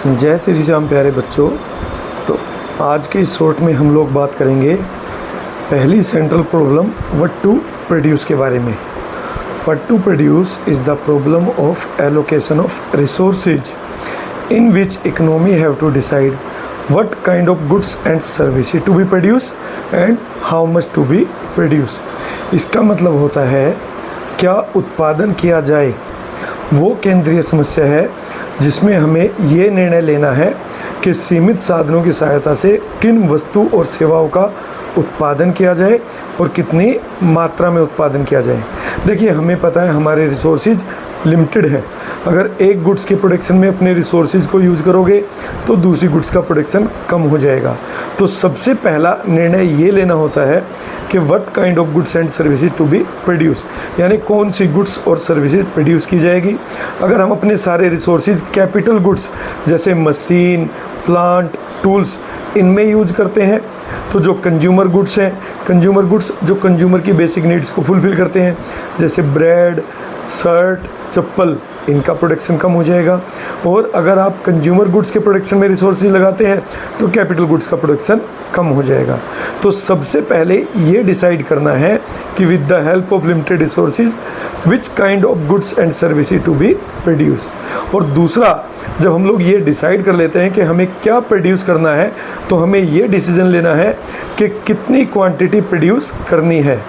जय श्री राम प्यारे बच्चों। तो आज के इस शॉर्ट में हम लोग बात करेंगे पहली central problem what to produce के बारे में। What to produce is the problem of allocation of resources in which economy have to decide what kind of goods and services to be produce and how much to be produce. इसका मतलब होता है क्या उत्पादन किया जाए, वो केंद्रीय समस्या है जिसमें हमें ये निर्णय लेना है कि सीमित साधनों की सहायता से किन वस्तु और सेवाओं का उत्पादन किया जाए और कितनी मात्रा में उत्पादन किया जाए। देखिए, हमें पता है हमारे रिसोर्सेज लिमिटेड है। अगर एक गुड्स के प्रोडक्शन में अपने रिसोर्सेज को यूज़ करोगे तो दूसरी गुड्स का प्रोडक्शन कम हो जाएगा। तो सबसे पहला निर्णय ये लेना होता है कि what kind of goods and services to be produce, यानी कौन सी गुड्स और सर्विसेज प्रोड्यूस की जाएगी। अगर हम अपने सारे रिसोर्सेज कैपिटल गुड्स जैसे मशीन, प्लांट, टूल्स इनमें यूज करते हैं तो जो कंज्यूमर गुड्स हैं, कंज्यूमर गुड्स जो कंज्यूमर की बेसिक नीड्स को फुलफिल करते हैं जैसे ब्रेड, शर्ट, चप्पल, इनका प्रोडक्शन कम हो जाएगा। और अगर आप कंज्यूमर गुड्स के प्रोडक्शन में रिसोर्सेज लगाते हैं तो कैपिटल गुड्स का प्रोडक्शन कम हो जाएगा। तो सबसे पहले ये डिसाइड करना है कि with the help of limited resources which kind of goods and services to be produce. और दूसरा, जब हम लोग ये डिसाइड कर लेते हैं कि हमें क्या प्रोड्यूस करना है तो हमें ये डिसीजन लेना है कि कितनी क्वांटिटी प्रोड्यूस करनी है,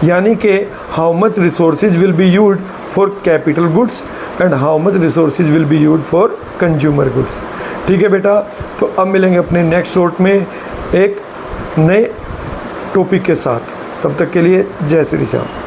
यानी कि how much resources will be used for capital goods and how much resources will be used for consumer goods. ठीक है बेटा, तो अब मिलेंगे अपने नेक्स्ट शॉर्ट में एक नए टॉपिक के साथ। तब तक के लिए जय श्री राम।